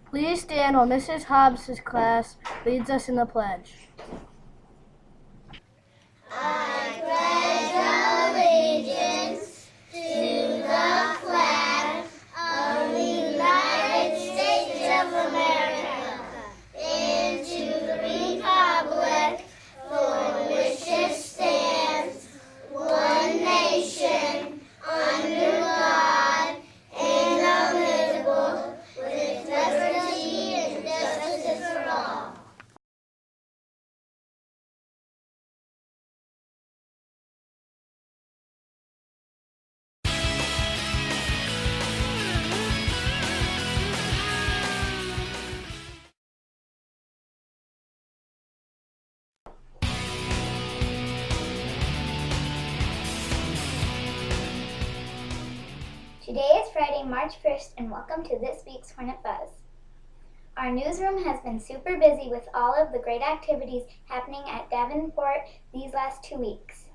Please stand while Mrs. Hobbs's class leads us in the pledge. I pledge allegiance to the flag of the United States of America and to the republic for which it stands, one nation, under God, indivisible, with liberty and justice for all. Today is Friday, March 1st, and welcome to this week's Hornet Buzz. Our newsroom has been super busy with all of the great activities happening at Davenport these last 2 weeks.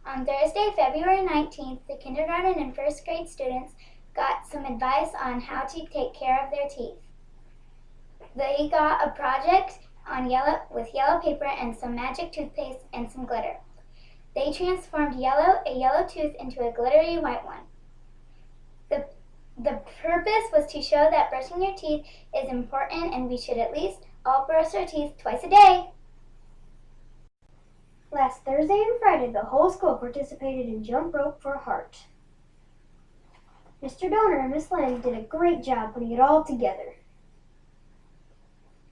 On Thursday, February 19th, the kindergarten and first grade students got some advice on how to take care of their teeth. They got a project on with yellow paper and some magic toothpaste and some glitter. They transformed a yellow tooth into a glittery white one. The purpose was to show that brushing your teeth is important and we should at least all brush our teeth twice a day. Last Thursday and Friday, the whole school participated in Jump Rope for a Heart. Mr. Donor and Miss Lynn did a great job putting it all together.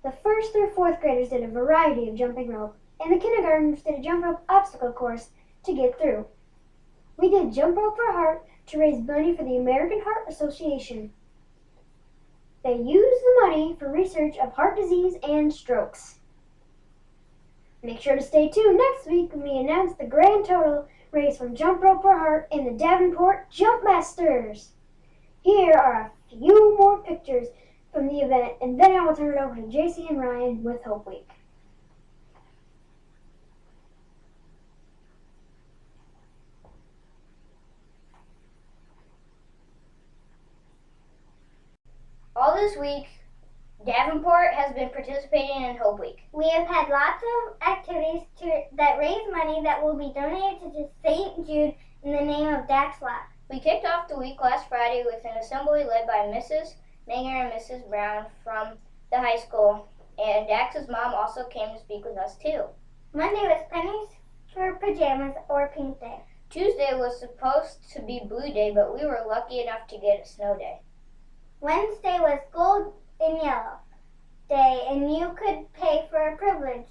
The 1st through 4th graders did a variety of jumping rope, and the kindergartners did a jump rope obstacle course to get through. We did Jump Rope for a Heart to raise money for the American Heart Association. They used the money for research of heart disease and strokes. Make sure to stay tuned next week when we announce the grand total raised from Jump Rope for a Heart and the Davenport Jump Masters. Here are a few more pictures from the event, and then I will turn it over to JC and Ryan with Hope Week. All this week, Davenport has been participating in Hope Week. We have had lots of activities that raise money that will be donated to St. Jude in the name of Dax Lab. We kicked off the week last Friday with an assembly led by Mrs. Manger and Mrs. Brown from the high school, and Dax's mom also came to speak with us too. Monday was pennies for pajamas or pink day. Tuesday was supposed to be blue day, but we were lucky enough to get a snow day. Wednesday was gold and yellow day, and you could pay for a privilege.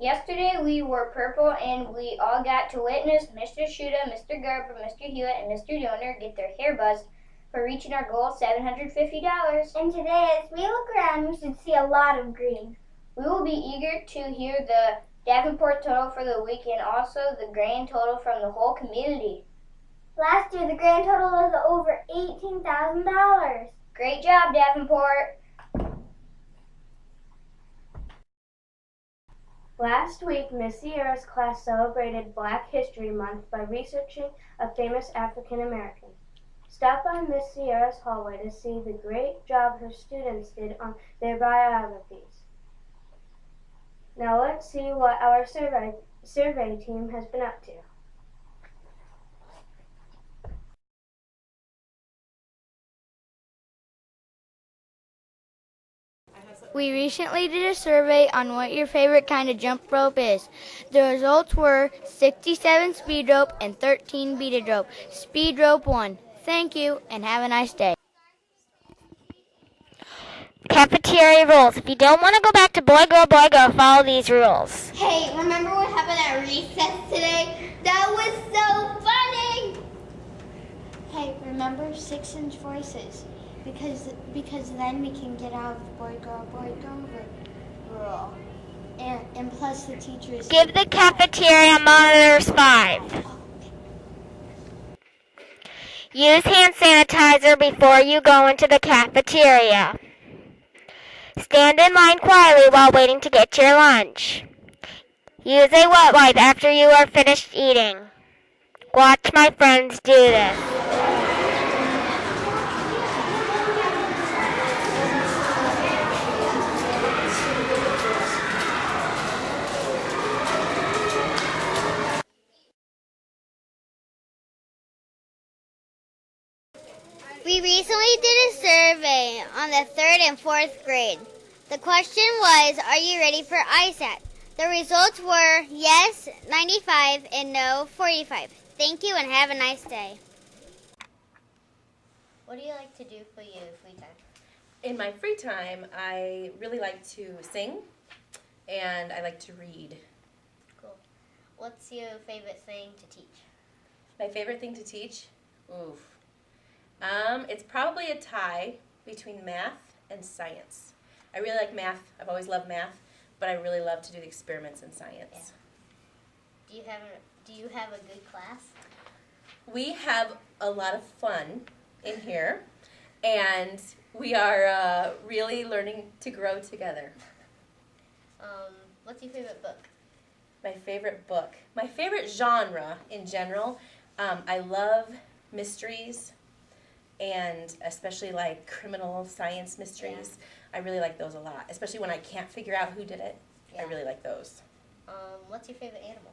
Yesterday we were purple, and we all got to witness Mr. Shuda, Mr. Gerber, Mr. Hewitt, and Mr. Donor get their hair buzzed for reaching our goal of $750. And today, as we look around, we should see a lot of green. We will be eager to hear the Davenport total for the week and also the grand total from the whole community. Last year, the grand total was over $18,000. Great job, Davenport! Last week, Miss Sierra's class celebrated Black History Month by researching a famous African American. Stop by Miss Sierra's hallway to see the great job her students did on their biographies. Now let's see what our survey team has been up to. We recently did a survey on what your favorite kind of jump rope is. The results were 67 speed rope and 13 beaded rope. Speed rope won. Thank you, and have a nice day. Cafeteria rules. If you don't want to go back to boy, girl, follow these rules. Hey, remember what happened at recess today? That was so funny! Hey, remember 6-inch voices, because then we can get out of the boy, girl rule. And plus the teachers... Give the cafeteria monitors 5. Use hand sanitizer before you go into the cafeteria. Stand in line quietly while waiting to get your lunch. Use a wet wipe after you are finished eating. Watch my friends do this. We recently did a survey on the 3rd and 4th grade. The question was, are you ready for ISAT? The results were yes, 95, and no, 45. Thank you and have a nice day. What do you like to do for your free time? In my free time, I really like to sing, and I like to read. Cool. What's your favorite thing to teach? My favorite thing to teach? Oof. It's probably a tie between math and science. I really like math. I've always loved math, but I really love to do the experiments in science. Yeah. Do you have a good class? We have a lot of fun in here, and we are really learning to grow together. What's your favorite book? My favorite book. My favorite genre in general, I love mysteries, and especially like criminal science mysteries. I really like those a lot, especially when I can't figure out who did it. I really like those. What's your favorite animal?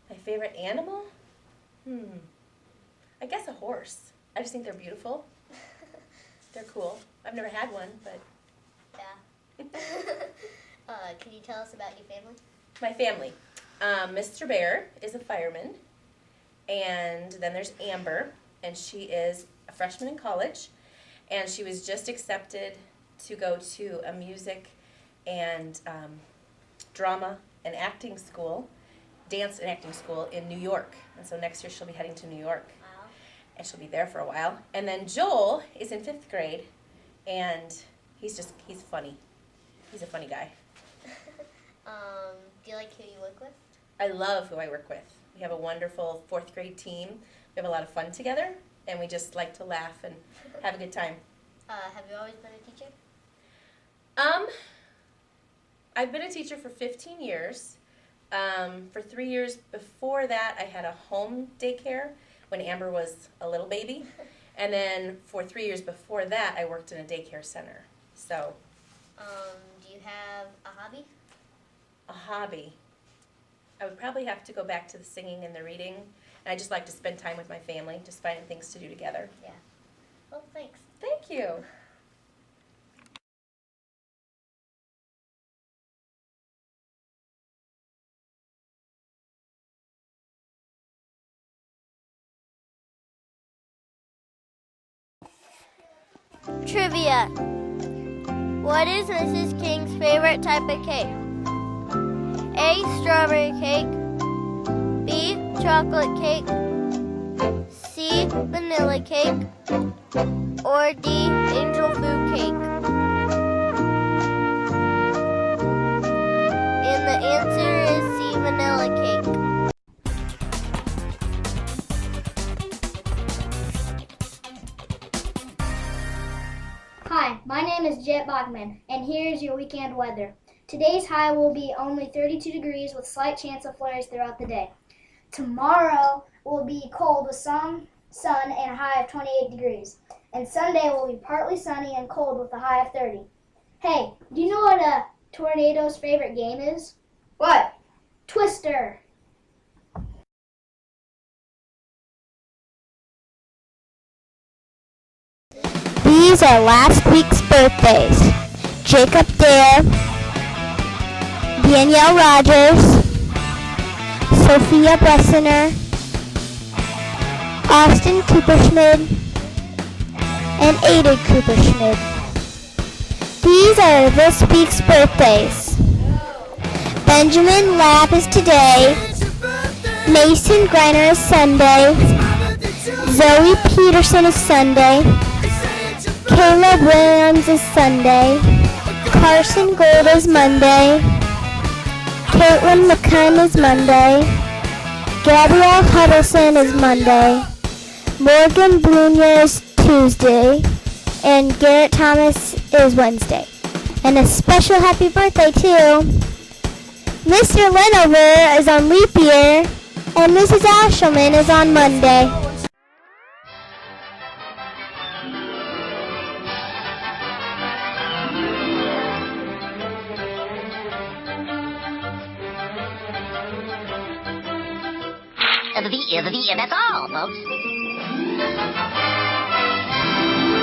My favorite animal? I guess a horse. I just think they're beautiful. They're cool. I've never had one, but... Yeah. Can you tell us about your family? My family. Mr. Bear is a fireman, and then there's Amber, and she is a freshman in college, and she was just accepted to go to a music and drama and acting school, dance and acting school in New York. And so next year she'll be heading to New York. Wow. And she'll be there for a while. And then Joel is in 5th grade, and he's funny. He's a funny guy. Do you like who you work with? I love who I work with. We have a wonderful 4th grade team. We have a lot of fun together, and we just like to laugh and have a good time. Have you always been a teacher? I've been a teacher for 15 years. For 3 years before that, I had a home daycare when Amber was a little baby. And then for 3 years before that, I worked in a daycare center. So. Do you have a hobby? A hobby. I would probably have to go back to the singing and the reading. And I just like to spend time with my family, just finding things to do together. Yeah. Well, thanks. Thank you. Trivia. What is Mrs. King's favorite type of cake? A. Strawberry cake. B. Chocolate cake. C. Vanilla cake. Or D. Angel food cake. And the answer is C. Vanilla cake. Hi, my name is Jet Bachman, and here's your weekend weather. Today's high will be only 32 degrees with slight chance of flurries throughout the day. Tomorrow will be cold with some sun and a high of 28 degrees. And Sunday will be partly sunny and cold with a high of 30. Hey, do you know what a tornado's favorite game is? What? Twister. These are last week's birthdays. Jacob Dare, Danielle Rogers, Sophia Blessiner, Austin Cooperschmid, and Ada Cooperschmid. These are this week's birthdays. Benjamin Lapp is today. Mason Greiner is Sunday. Zoe Peterson is Sunday. Caleb Williams is Sunday. Carson Gold is Monday. Caitlin McKim is Monday. Gabrielle Huddleston is Monday. Morgan Blunier is Tuesday. And Garrett Thomas is Wednesday. And a special happy birthday to Mr. Lenover is on leap year. And Mrs. Ashelman is on Monday. That's all, folks.